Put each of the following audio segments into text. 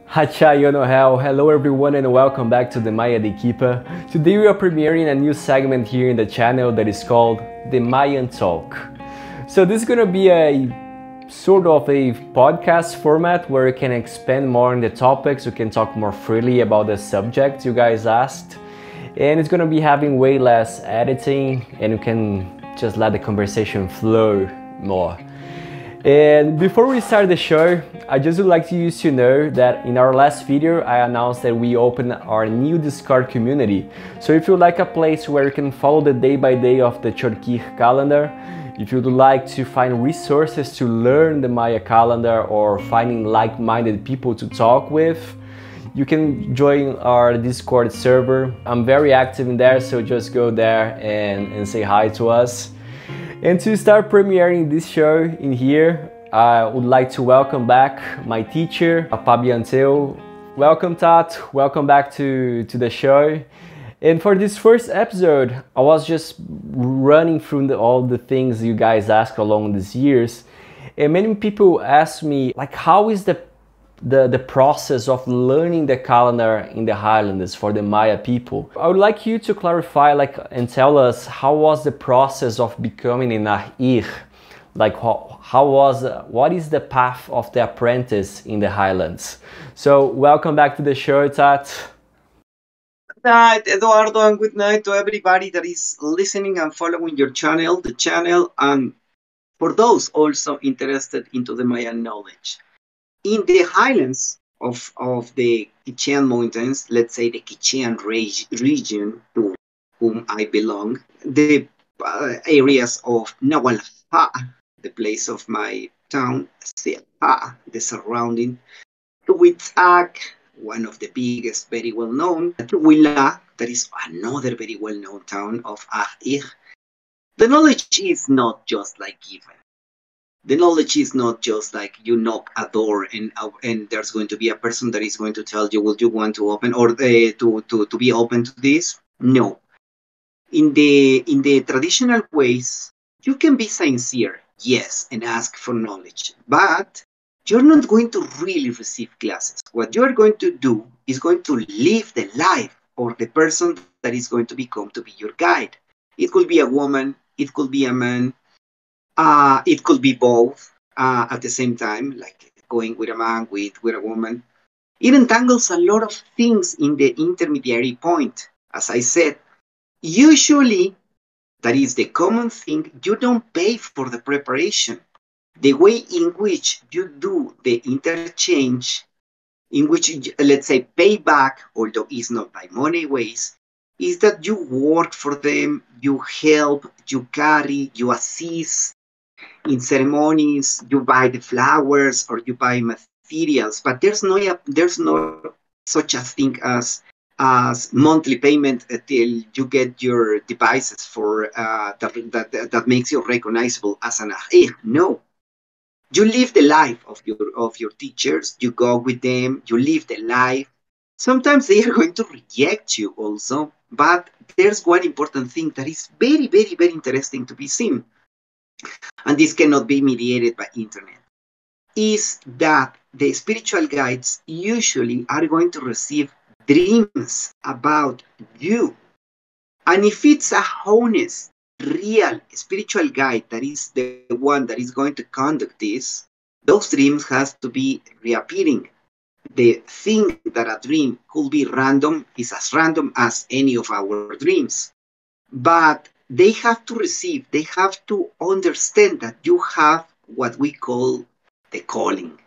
Hacha Yonohel. Hello everyone and welcome back to the Mayan Daykeeper. Today we are premiering a new segment here in the channel that is called the Mayan Talk. So this is going to be a sort of a podcast format where you can expand more on the topics, you can talk more freely about the subjects you guys asked, and it's going to be having way less editing and you can just let the conversation flow more. And before we start the show, I just would like you to know that in our last video, I announced that we opened our new Discord community. So if you'd like a place where you can follow the day by day of the Portuguese calendar, if you'd like to find resources to learn the Maya calendar or finding like-minded people to talk with, you can join our Discord server. I'm very active in there, so just go there and say hi to us. And to start premiering this show in here, I would like to welcome back my teacher, Pabianteu. Welcome, Tat. Welcome back to the show. And for this first episode, I was just running through all the things you guys asked along these years. And many people ask me, like, how is the process of learning the calendar in the Highlands for the Maya people? I would like you to clarify, and tell us how was the process of becoming an Ahir? What is the path of the apprentice in the Highlands? So welcome back to the show, Tat. Good night, Eduardo, and good night to everybody that is listening and following your channel, and for those also interested into the Mayan knowledge. In the highlands of the Quichean Mountains, let's say the Quichean region to whom I belong, the areas of NAWAL, the place of my town, the surrounding, Tuwitzak, one of the biggest, very well-known, Tuwila, that is another very well-known town of Ahir. The knowledge is not just like given. The knowledge is not just like you knock a door and there's going to be a person that is going to tell you, will you want to open or to be open to this? No. In the traditional ways, you can be sincere, yes, and ask for knowledge, but you're not going to really receive classes. What you are going to do is going to live the life of the person that is going to become to be your guide. It could be a woman, it could be a man, it could be both at the same time, like going with a man, with a woman. It entangles a lot of things in the intermediary point. As I said, usually, that is the common thing, you don't pay for the preparation. The way in which you do the interchange, in which, let's say, pay back, although it's not by money ways, is that you work for them, you help, you carry, you assist. In ceremonies, you buy the flowers or you buy materials, but there's no such a thing as monthly payment until you get your devices for that makes you recognizable as an ahir. No, you live the life of your teachers. You go with them. You live the life. Sometimes they are going to reject you also, but there's one important thing that is very, very, very interesting to be seen. And this cannot be mediated by internet, is that the spiritual guides usually are going to receive dreams about you. And if it's a honest, real spiritual guide that is the one that is going to conduct this, those dreams has to be reappearing. The thing that a dream could be random is as random as any of our dreams. But they have to receive, they have to understand that you have what we call the calling.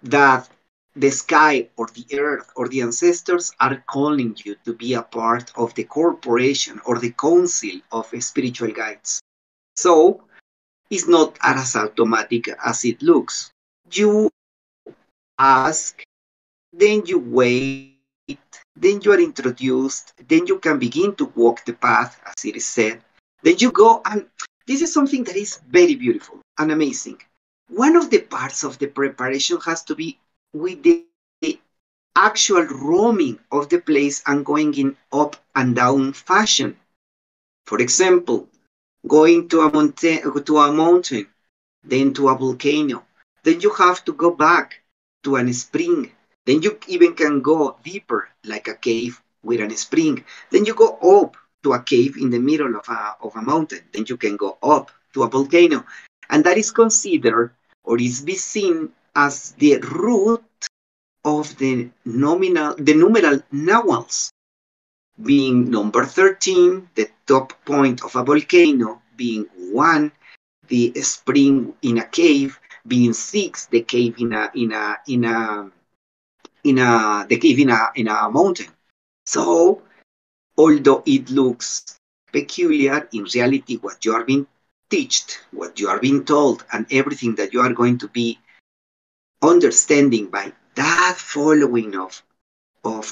That the sky or the earth or the ancestors are calling you to be a part of the corporation or the council of spiritual guides. So it's not as automatic as it looks. You ask, then you wait, then you are introduced, then you can begin to walk the path, as it is said. Then you go, and this is something that is very beautiful and amazing. One of the parts of the preparation has to be with the actual roaming of the place and going in up and down fashion. For example, going to a mountain, then to a volcano. Then you have to go back to a spring. Then you even can go deeper, like a cave with a spring. Then you go up to a cave in the middle of a mountain. Then you can go up to a volcano. And that is considered or is be seen as the root of the numeral NAWALs, being number 13, the top point of a volcano, being 1, the spring in a cave, being 6, the cave in a mountain. So, although it looks peculiar, in reality, what you are being taught, what you are being told, and everything that you are going to be understanding by that following of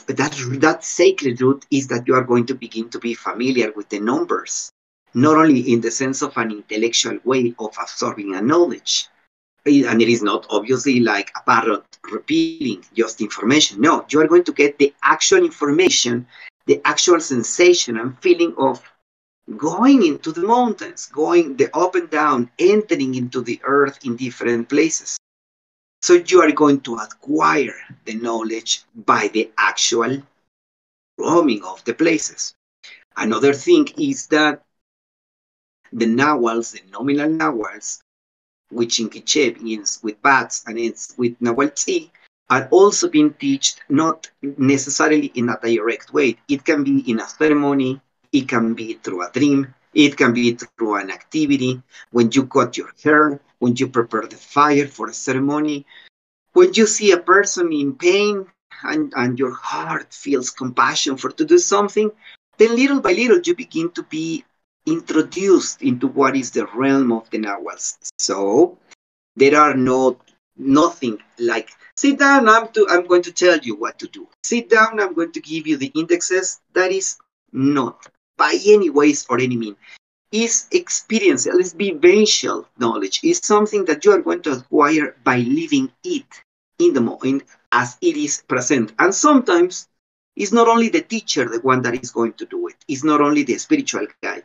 that sacred root is that you are going to begin to be familiar with the numbers, not only in the sense of an intellectual way of absorbing a knowledge, and it is not obviously like a parrot repeating just information. No, you are going to get the actual information, the actual sensation and feeling of going into the mountains, going the up and down, entering into the earth in different places. So you are going to acquire the knowledge by the actual roaming of the places. Another thing is that the nawals, the nominal nawals, which in Quiche begins with bats and ends with Nahuatl, are also being taught not necessarily in a direct way. It can be in a ceremony, it can be through a dream, it can be through an activity, when you cut your hair, when you prepare the fire for a ceremony, when you see a person in pain and your heart feels compassion for to do something, then little by little you begin to be introduced into what is the realm of the Nawals. So there are nothing like sit down, I'm going to tell you what to do. Sit down, I'm going to give you the indexes. That is not by any ways or any mean. Is experience, let's be vivencial knowledge, is something that you are going to acquire by living it in the moment as it is present. And sometimes it's not only the teacher the one that is going to do it. It's not only the spiritual guide.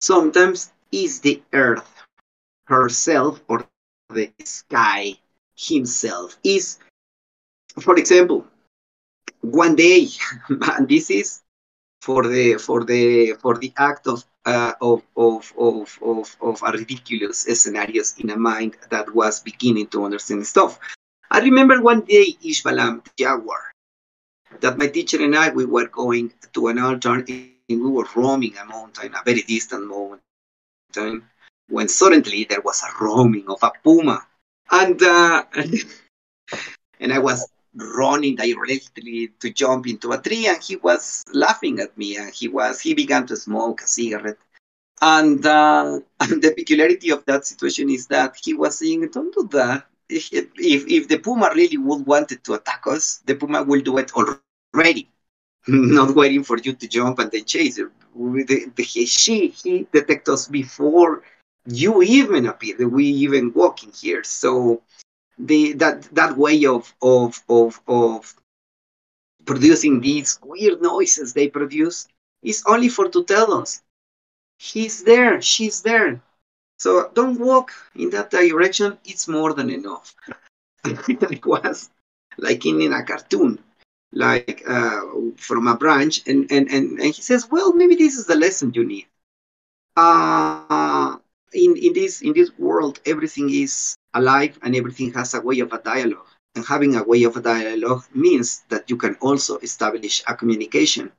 Sometimes it's the earth herself or the sky himself. Is, for example, one day, and this is for the act of a ridiculous scenarios in a mind that was beginning to understand stuff. I remember one day, Ishbalam, the jaguar, that my teacher and I, we were going to an altar and we were roaming a mountain, a very distant mountain, when suddenly there was a roaming of a puma. And and I was running directly to jump into a tree, and he was laughing at me, and he began to smoke a cigarette. And the peculiarity of that situation is that he was saying, "Don't do that. If the puma really would wanted to attack us, the puma will do it already, not waiting for you to jump and then chase it. He detects us before you even appear. We even walk in here. So that way of producing these weird noises they produce is only for to tell us he's there, she's there. So don't walk in that direction. It's more than enough." It was like in a cartoon, like from a branch, and he says, "Well, maybe this is the lesson you need. In this world, everything is alive and everything has a way of a dialogue. And having a way of a dialogue means that you can also establish a communication.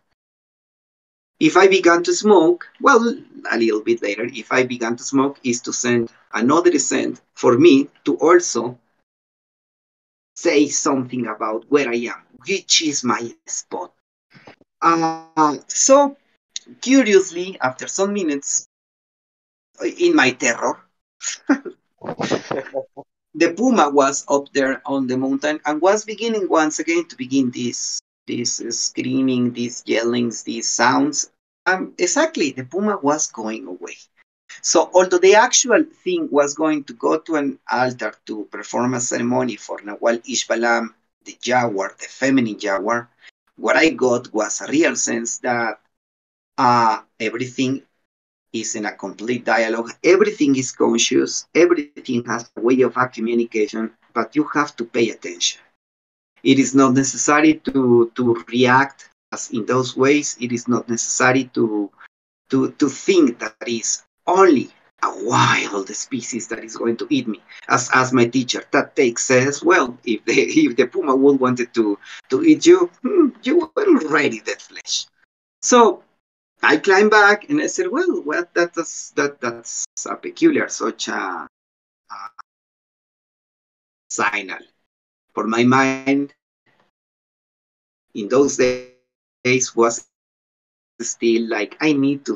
If I began to smoke, well, a little bit later, if I began to smoke, is to send another scent for me to also say something about where I am, which is my spot. So, curiously, after some minutes, in my terror, the puma was up there on the mountain and was beginning once again to begin this screaming, these yellings, these sounds. Exactly, the puma was going away. So although the actual thing was going to go to an altar to perform a ceremony for Nawal Ishbalam, the jaguar, the feminine jaguar, what I got was a real sense that everything is in a complete dialogue. Everything is conscious. Everything has a way of communication, but you have to pay attention. It is not necessary to react as in those ways. It is not necessary to think that is only a wild species that is going to eat me. As my teacher, that takes says, well, if the puma would wanted to eat you, you were already dead flesh. So I climbed back and I said, well, that's a peculiar, such a signal. For my mind, in those days was still like, I need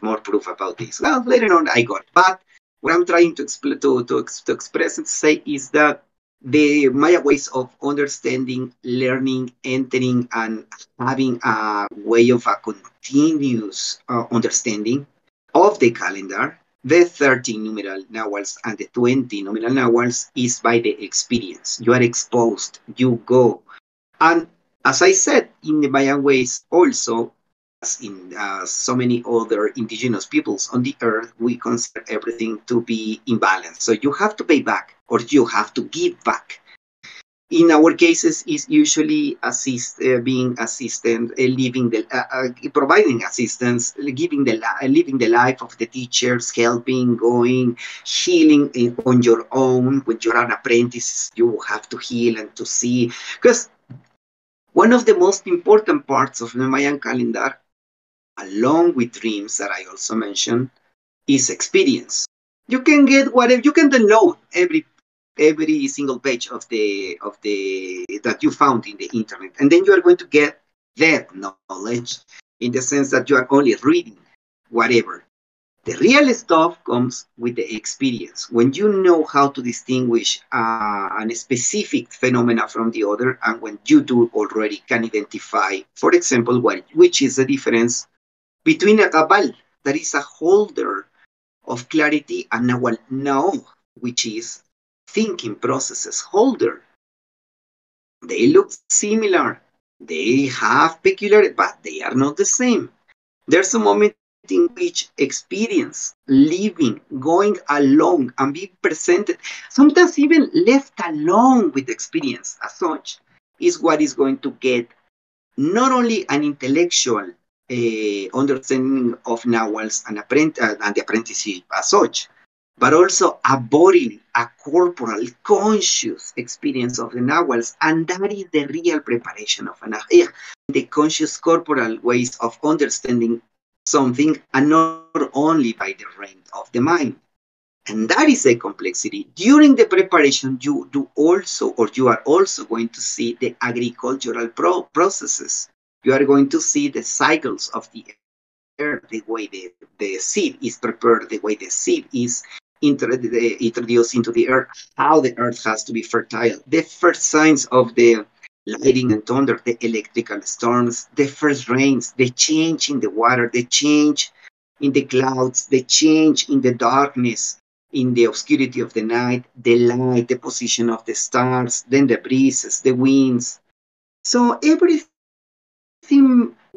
more proof about this. Well, later on I got it. But what I'm trying to express and say is that the Maya ways of understanding, learning, entering, and having a way of a continuous understanding of the calendar, the 30 numeral nawals and the 20 numeral nawals is by the experience. You are exposed, you go. And as I said, in the Mayan ways also, as in so many other indigenous peoples on the earth, we consider everything to be imbalanced. So you have to pay back or you have to give back. In our cases, is usually being assistant, providing assistance, living the life of the teachers, helping, going, healing on your own. When you're an apprentice, you have to heal and to see. Because one of the most important parts of the Mayan calendar, along with dreams that I also mentioned, is experience. You can get whatever, you can download every single page of the that you found in the internet, and then you are going to get that knowledge in the sense that you are only reading whatever. The real stuff comes with the experience. When you know how to distinguish a specific phenomena from the other, and when you do already can identify, for example, which is the difference between a cabal, that is a holder of clarity, and NAWAL, no, which is thinking processes holder. They look similar. They have peculiar, but they are not the same. There's a moment in which experience, living, going along, and being presented, sometimes even left alone with experience as such, is what is going to get not only an intellectual understanding of NAWALs and the apprenticeship as such, but also a bodily, a corporal, conscious experience of the NAWALs. And that is the real preparation of an ahir, the conscious corporal ways of understanding something, and not only by the brain of the mind. And that is a complexity. During the preparation, you are also going to see the agricultural processes. You are going to see the cycles of the earth, the way the seed is prepared, the way the seed is introduced into the earth, how the earth has to be fertile, the first signs of the lightning and thunder, the electrical storms, the first rains, the change in the water, the change in the clouds, the change in the darkness, in the obscurity of the night, the light, the position of the stars, then the breezes, the winds. So everything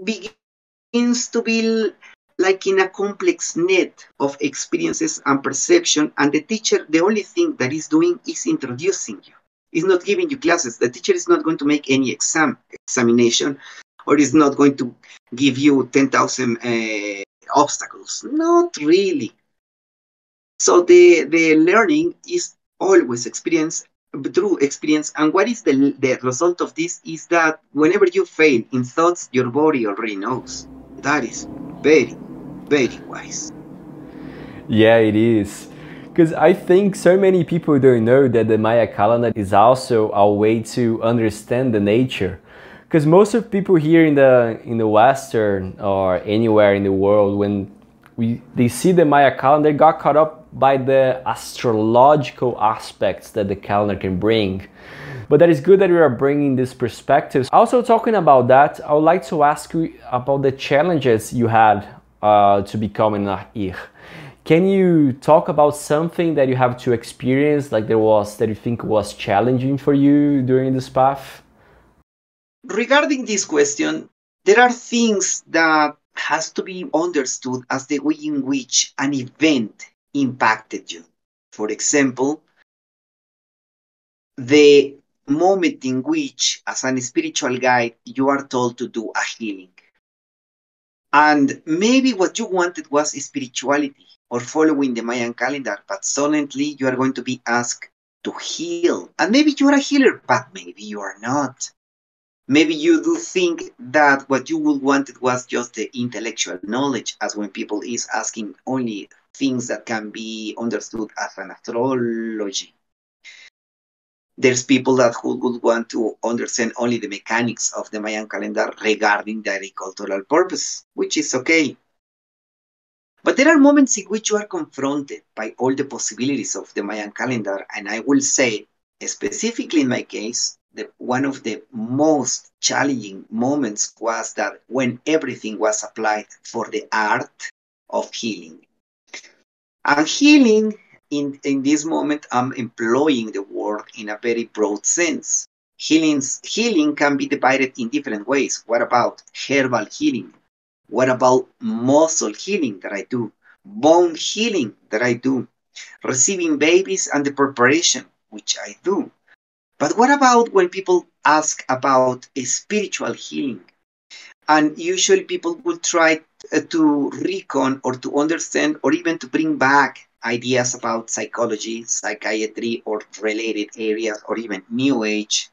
begins to be like in a complex net of experiences and perception, and the teacher, the only thing that is doing is introducing you. Is not giving you classes. The teacher is not going to make any examination, or is not going to give you 10,000 obstacles. Not really. So the learning is always experience, through experience. And what is the result of this is that whenever you fail in thoughts, your body already knows. That is very, very wise. Yeah, it is. Because I think so many people don't know that the Maya calendar is also a way to understand the nature. Because most of people here in the Western or anywhere in the world, when they see the Maya calendar, got caught up by the astrological aspects that the calendar can bring. But that is good that we are bringing these perspectives. Also, talking about that, I would like to ask you about the challenges you had to become an ahir. Can you talk about something that you have to experience, like that you think was challenging for you during this path? Regarding this question, there are things that has to be understood as the way in which an event impacted you. For example, the moment in which, as a spiritual guide, you are told to do a healing. And maybe what you wanted was spirituality or following the Mayan calendar, but suddenly you are going to be asked to heal. And maybe you are a healer, but maybe you are not. Maybe you do think that what you would wanted was just the intellectual knowledge, as when people is asking only things that can be understood as an astrology. There's people that who would want to understand only the mechanics of the Mayan calendar regarding the agricultural purpose, which is okay. But there are moments in which you are confronted by all the possibilities of the Mayan calendar, and I will say, specifically in my case, one of the most challenging moments was that when everything was applied for the art of healing. And healing, in this moment, I'm employing the word in a very broad sense. Healing can be divided in different ways. What about herbal healing? What about muscle healing that I do? Bone healing that I do? Receiving babies and the preparation, which I do. But what about when people ask about a spiritual healing? And usually people will try to recon or to understand or even to bring back ideas about psychology, psychiatry, or related areas, or even New Age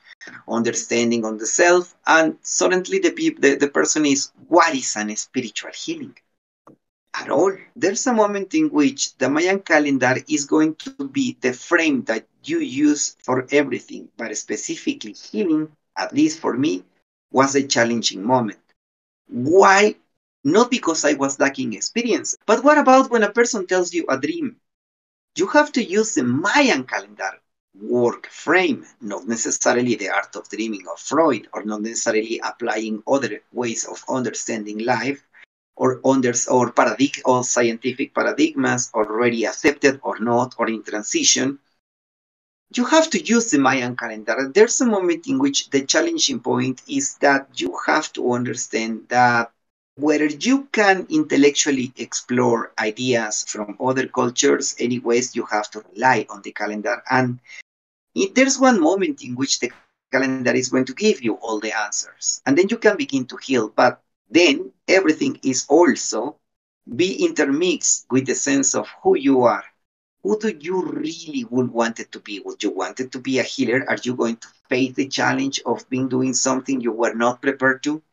understanding on the self. And suddenly the person is, what is an spiritual healing? At all. There's a moment in which the Mayan calendar is going to be the frame that you use for everything, but specifically healing, at least for me, was a challenging moment. Why? Not because I was lacking experience, but what about when a person tells you a dream? You have to use the Mayan calendar work frame, not necessarily the art of dreaming of Freud, or not necessarily applying other ways of understanding life, or scientific paradigmas already accepted or not, or in transition. You have to use the Mayan calendar. There's a moment in which the challenging point is that you have to understand that whether you can intellectually explore ideas from other cultures, anyways, you have to rely on the calendar. And there's one moment in which the calendar is going to give you all the answers, and then you can begin to heal. But then everything is also be intermixed with the sense of who you are. Who do you really would want it to be? Would you want it to be a healer? Are you going to face the challenge of being doing something you were not prepared to?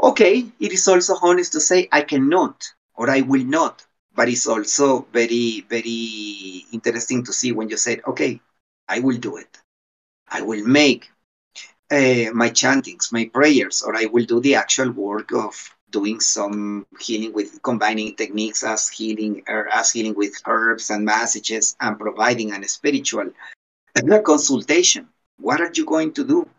Okay, it is also honest to say I cannot or I will not, but it's also very, very interesting to see when you say, okay, I will do it. I will make my chantings, my prayers, or I will do the actual work of doing some healing with combining techniques as healing with herbs and messages and providing a spiritual consultation. What are you going to do?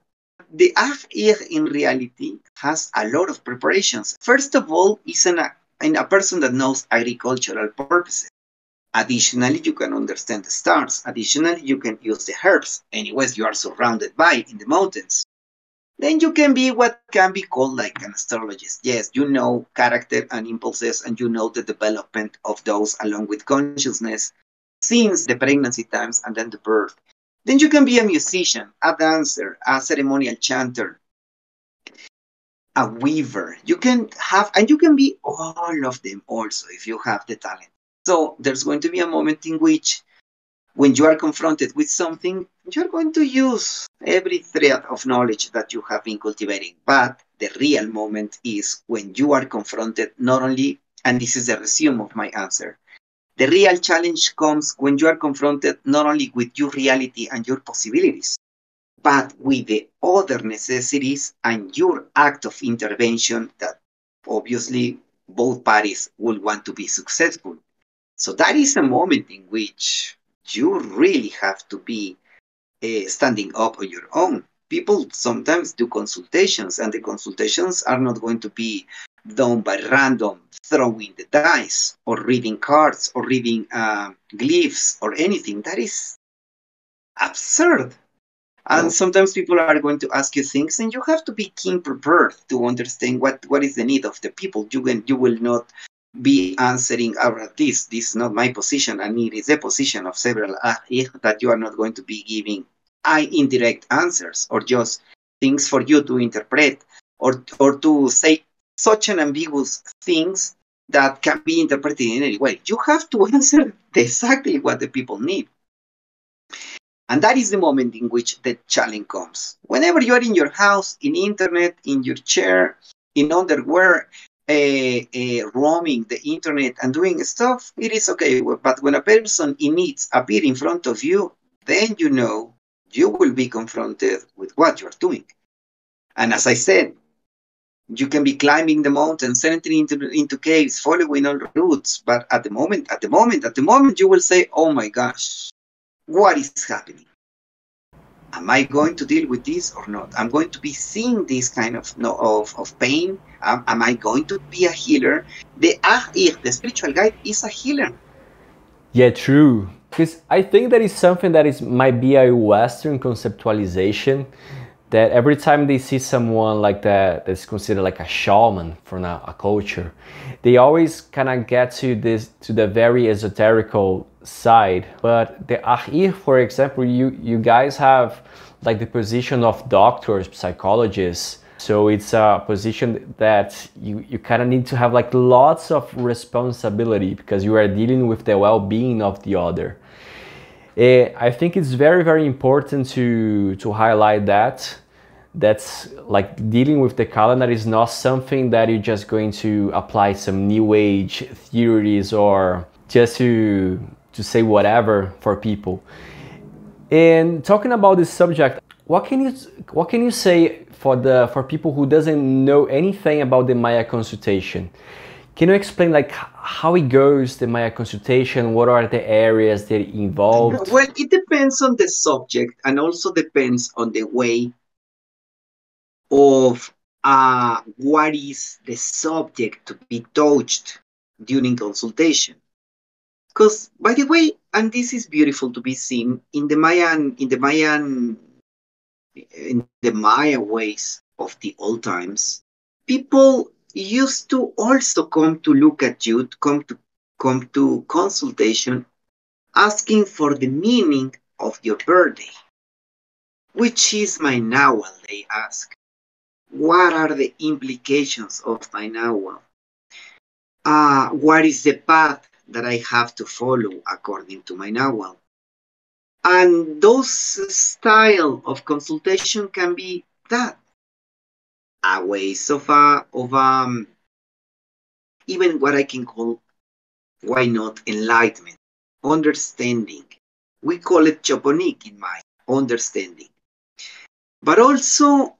The Afir in reality has a lot of preparations. First of all, is a person that knows agricultural purposes. Additionally, you can understand the stars. Additionally, you can use the herbs. Anyways, you are surrounded by in the mountains. Then you can be what can be called like an astrologist. Yes, you know character and impulses, and you know the development of those along with consciousness since the pregnancy times and then the birth. Then you can be a musician, a dancer, a ceremonial chanter, a weaver. You can have, and you can be all of them also if you have the talent. So there's going to be a moment in which when you are confronted with something, you're going to use every thread of knowledge that you have been cultivating. But the real moment is when you are confronted not only, and this is the resume of my answer, the real challenge comes when you are confronted not only with your reality and your possibilities, but with the other necessities and your act of intervention that obviously both parties will want to be successful. So that is a moment in which you really have to be standing up on your own. People sometimes do consultations, and the consultations are not going to be done by random throwing the dice or reading cards or reading glyphs or anything. That is absurd. And sometimes people are going to ask you things, and you have to be keen prepared to understand what is the need of the people. You will not be answering this. This is not my position, and it is the position of several that you are not going to be giving indirect answers or just things for you to interpret or to say such an ambiguous things that can be interpreted in any way. You have to answer exactly what the people need. And that is the moment in which the challenge comes. Whenever you are in your house, in internet, in your chair, in underwear, roaming the internet and doing stuff, it is okay. But when a person in needs appear in front of you, then you know you will be confronted with what you're doing. And as I said, you can be climbing the mountains, entering into caves, following all routes. But at the moment, you will say, "Oh my gosh, what is happening? Am I going to deal with this or not? I'm going to be seeing this kind of pain. Am I going to be a healer?" The spiritual guide, is a healer. Yeah, true. Because I think that is something that might be a Western conceptualization, that every time they see someone like that's considered like a shaman from a culture, they always kind of get to the very esoterical side. But the Ahir, for example, you guys have like the position of doctors, psychologists. So it's a position that you kind of need to have like lots of responsibility because you are dealing with the well-being of the other. I think it's very, very important to highlight that. That's like dealing with the calendar is not something that you're just going to apply some new age theories or just to say whatever for people. And talking about this subject, what can you say for people who doesn't know anything about the Maya consultation? Can you explain like how it goes, the Maya consultation? What are the areas that are involved? Well, it depends on the subject and also depends on the way of what is the subject to be touched during consultation. Because, by the way, and this is beautiful to be seen in the Maya ways of the old times, people used to also come to look at you, come to consultation, asking for the meaning of your birthday. Which is my NAWAL, they ask. What are the implications of my NAWAL? What is the path that I have to follow according to my NAWAL? And those style of consultation can be that. A ways of even what I can call, why not, enlightenment, understanding. We call it Choponik in my understanding. But also,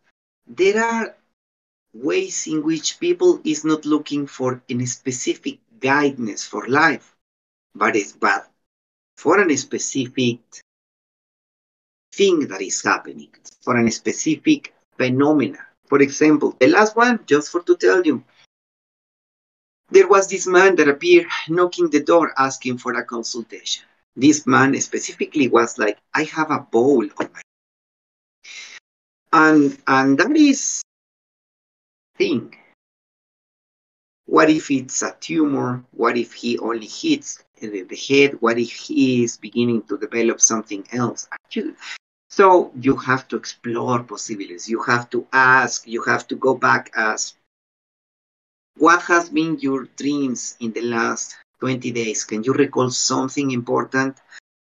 there are ways in which people is not looking for any specific guidance for life, but for a specific thing that is happening, for a specific phenomena. For example, the last one, just for to tell you, there was this man that appeared knocking the door asking for a consultation. This man specifically was like, I have a bowl on my and that is thing. What if it's a tumor? What if he only hits the head? What if he is beginning to develop something else? So you have to explore possibilities. You have to ask. You have to go back as what has been your dreams in the last 20 days? Can you recall something important?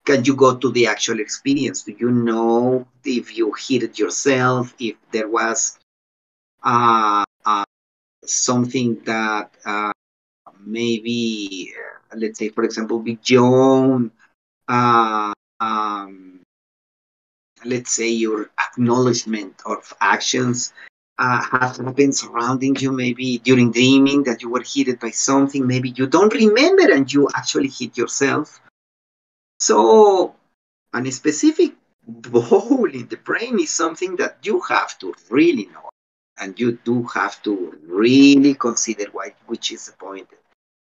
Can you go to the actual experience? Do you know if you hit it yourself? If there was something that maybe, let's say, for example, beyond, let's say, your acknowledgement of actions has happened surrounding you, maybe during dreaming that you were hit by something, maybe you don't remember and you actually hit yourself. So, a specific hole in the brain is something that you have to really know. And you do have to really consider which is the point.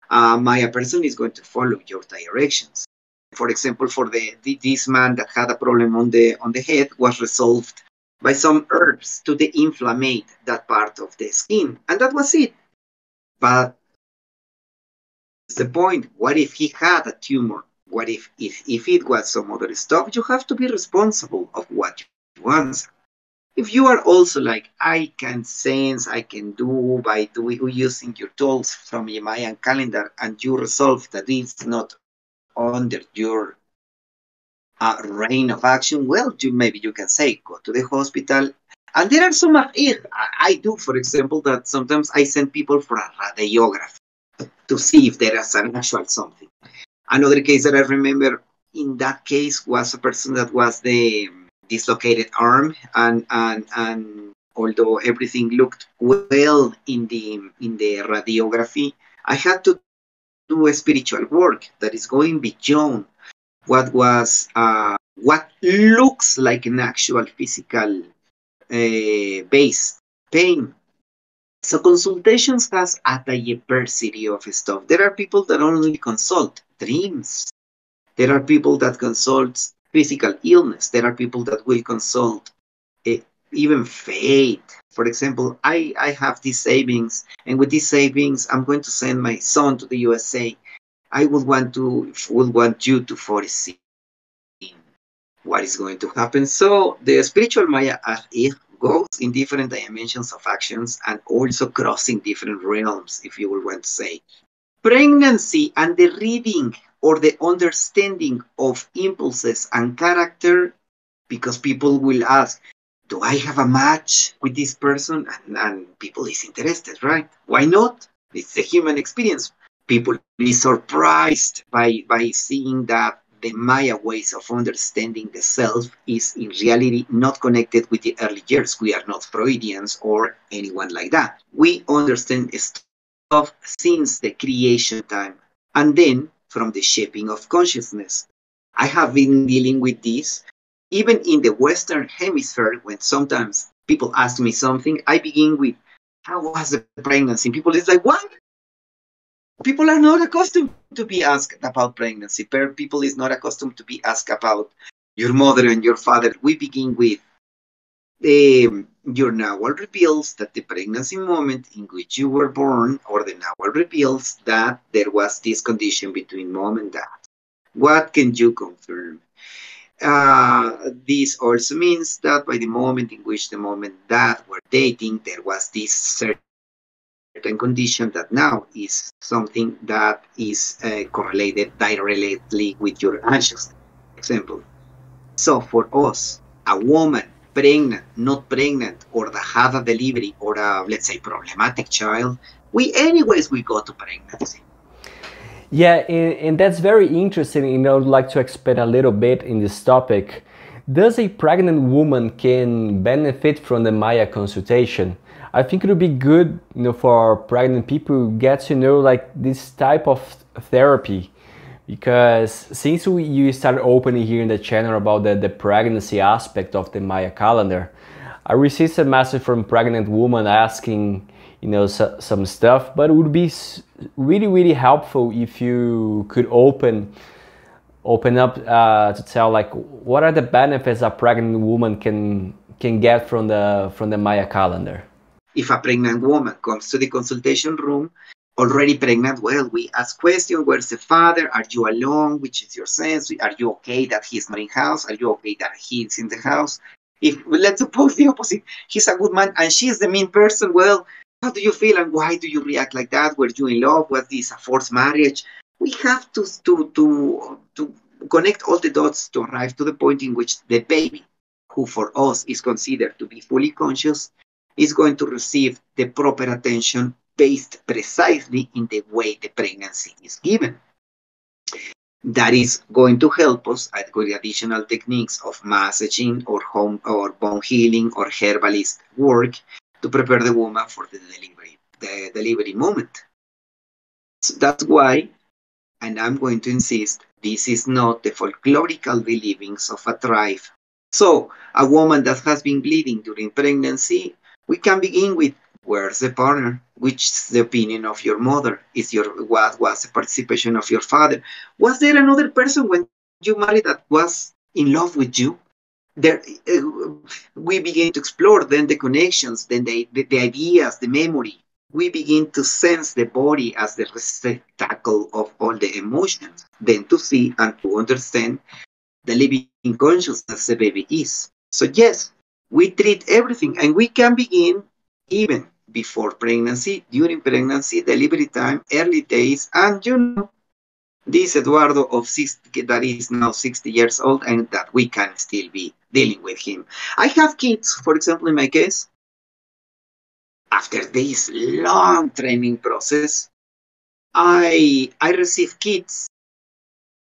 Maya person is going to follow your directions. For example, for this man that had a problem on the head was resolved by some herbs to de-inflammate that part of the skin, and that was it. But the point, what if he had a tumor What if it was some other stuff? You have to be responsible of what you answer. If you are also like, I can sense, I can do by using your tools from your Mayan calendar, and you resolve that it's not under your reign of action, well, maybe you can say, go to the hospital. And there are some, I do, for example, that sometimes I send people for a radiography to see if there is an actual something. Another case that I remember in that case was a person that was the dislocated arm, and although everything looked well in the radiography, I had to do a spiritual work that is going beyond what looks like an actual physical base pain. So consultations has a diversity of stuff. There are people that only consult dreams. There are people that consult physical illness. There are people that will consult uh, even fate. For example, I have these savings, and with these savings, I'm going to send my son to the USA. I would want you to foresee what is going to happen. So the spiritual Maya goes in different dimensions of actions and also crossing different realms, if you will want to say. Pregnancy and the reading or the understanding of impulses and character, because people will ask, do I have a match with this person? And people is interested, right? Why not? It's the human experience. People is surprised by seeing that the Maya ways of understanding the self is in reality not connected with the early years. We are not Freudians or anyone like that. We understand stuff since the creation time, and then from the shaping of consciousness. I have been dealing with this even in the Western Hemisphere. When sometimes people ask me something, I begin with, how was the pregnancy? People is like, what? People are not accustomed to be asked about pregnancy. People is not accustomed to be asked about your mother and your father. We begin with, your NAWAL reveals that the pregnancy moment in which you were born, or the NAWAL reveals that there was this condition between mom and dad. What can you confirm? This also means that by the moment in which the mom and dad were dating, there was this certain condition that now is something that is correlated directly with your anxious example. So for us, a woman pregnant, not pregnant, or that have a delivery or a, let's say, problematic child, we go to pregnancy. Yeah, and that's very interesting. I would like to expand a little bit in this topic. Does a pregnant woman can benefit from the Maya consultation? I think it would be good, for pregnant people get to know like this type of therapy, because since you started opening here in the channel about the pregnancy aspect of the Maya calendar, I received a message from a pregnant woman asking, some stuff, but it would be really helpful if you could open up to tell like what are the benefits a pregnant woman can get from the Maya calendar. If a pregnant woman comes to the consultation room already pregnant, well, we ask questions. Where's the father? Are you alone? Which is your sense? Are you okay that he's not in house? Are you okay that he's in the house? If, let's suppose the opposite, he's a good man and she's the mean person, well, how do you feel and why do you react like that? Were you in love? Was this a forced marriage? We have to connect all the dots to arrive to the point in which the baby, who for us is considered to be fully conscious, is going to receive the proper attention based precisely in the way the pregnancy is given. That is going to help us with additional techniques of massaging or home or bone healing or herbalist work to prepare the woman for the delivery moment. So that's why, and I'm going to insist, this is not the folklorical beliefs of a tribe. So a woman that has been bleeding during pregnancy, we can begin with, where's the partner? Which is the opinion of your mother? What was the participation of your father? Was there another person when you married that was in love with you? There, we begin to explore then the connections, then the ideas, the memory. we begin to sense the body as the receptacle of all the emotions, then to see and to understand the living consciousness the baby is. So yes, we treat everything, and we can begin even before pregnancy, during pregnancy, delivery time, early days, and this Eduardo of 60, that is now 60 years old, and that we can still be dealing with him. I have kids, for example, in my case, after this long training process, I receive kids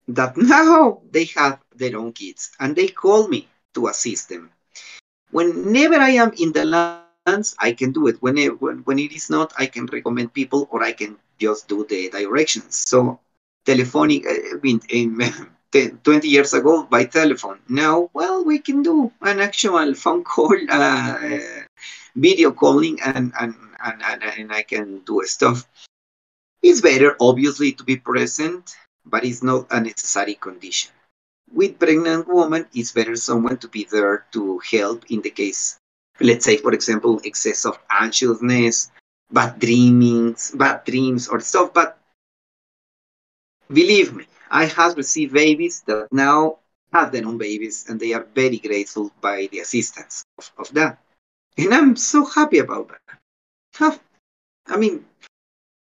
that now they have their own kids, and they call me to assist them. Whenever I am in the lands, I can do it. When it is not, I can recommend people, or I can just do the directions. So telephonic, 20 years ago by telephone. Now, well, we can do an actual phone call, video calling, and I can do stuff. It's better, obviously, to be present, but it's not a necessary condition. With pregnant woman, it's better someone to be there to help in the case, let's say, for example, excess of anxiousness, bad dreams or stuff. But believe me, I have received babies that now have their own babies, and they are very grateful by the assistance of that. And I'm so happy about that. I mean,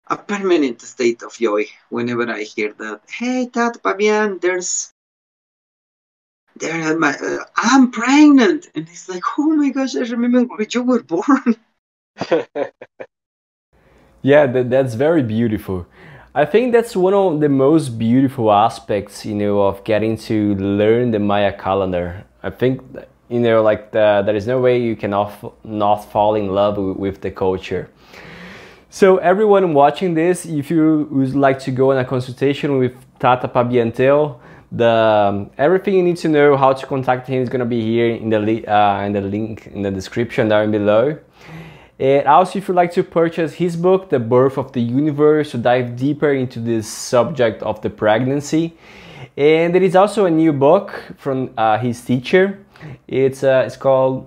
a permanent state of joy whenever I hear that. Hey, Tat Fabian, I'm pregnant, and it's like, oh my gosh, I remember when you were born. Yeah, that's very beautiful. I think that's one of the most beautiful aspects, of getting to learn the Maya calendar. I think, like there is no way you can not fall in love with the culture. So everyone watching this, if you would like to go on a consultation with Tata Pabiantel, everything you need to know how to contact him is going to be here in the link in the description down below. And also, if you'd like to purchase his book, The Birth of the Universe, to dive deeper into this subject of the pregnancy. And there is also a new book from his teacher. It's called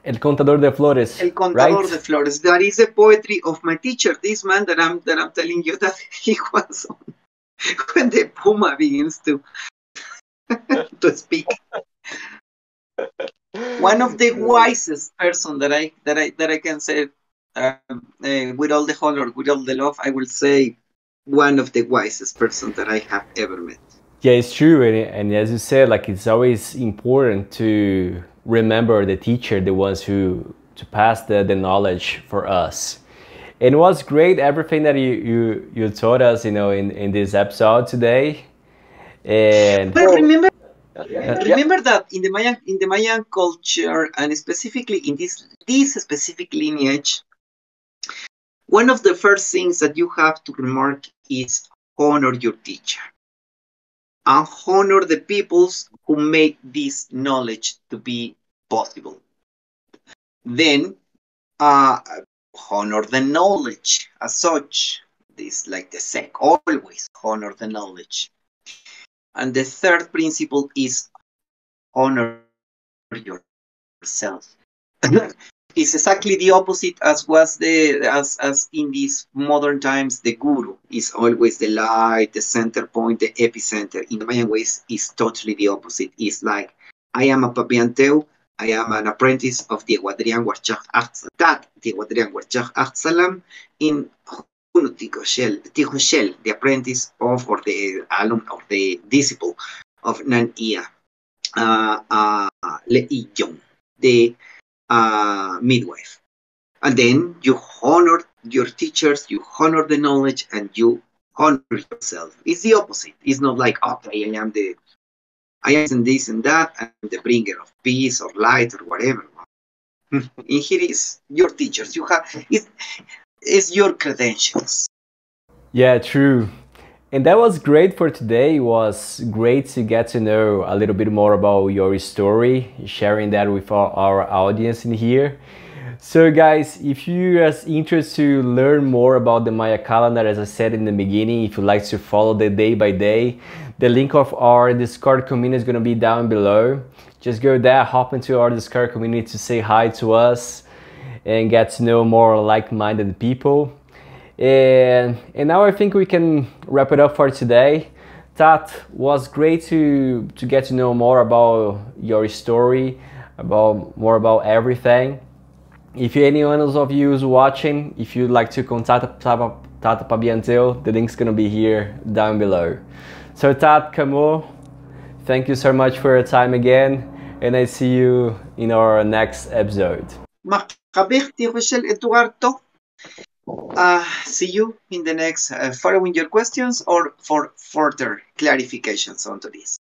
El Contador de Flores. El Contador de Flores. That is the poetry of my teacher. This man that I'm telling you that he was on when the puma begins to speak. One of the wisest person that I can say, with all the honor, with all the love, I will say one of the wisest persons that I have ever met. Yeah, it's true, and as you said, like, it's always important to remember the teacher, the ones who to pass the knowledge for us. And it was great, everything that you taught us, in this episode today. And but remember that in the Mayan culture, and specifically in this specific lineage, one of the first things that you have to remark is honor your teacher, and honor the peoples who made this knowledge to be possible. Then honor the knowledge as such. This, like the sec, always honor the knowledge. And the third principle is honor yourself. It's exactly the opposite as in these modern times. The guru is always the light, the center point, the epicenter. In the Mayan ways, is totally the opposite. It's like, I am a Papianteu, I am an apprentice of the Wadrian Warchach Salam in Tijoshel, the apprentice of, or the alum, or the disciple of Nan Ia Leiyong, the midwife. And then you honor your teachers, you honor the knowledge, and you honor yourself. It's the opposite. It's not like, okay, I am this and that, and the bringer of peace or light or whatever. And here is your teachers. You have it's your credentials. Yeah, true. And that was great for today. It was great to get to know a little bit more about your story, sharing that with our audience in here. So guys, if you're interested to learn more about the Maya calendar, as I said in the beginning, if you'd like to follow the day by day, the link of our Discord community is going to be down below. Just go there, hop into our Discord community to say hi to us. and get to know more like-minded people. And now I think we can wrap it up for today. That was great to get to know more about your story, more about everything. If anyone of you is watching, if you'd like to contact Tata Pabiantel, the link's gonna be here down below. So Tat, Camo, thank you so much for your time again, and I see you in our next episode. Makabirti Rochelle Eduardo. See you in the next following your questions or for further clarifications onto this.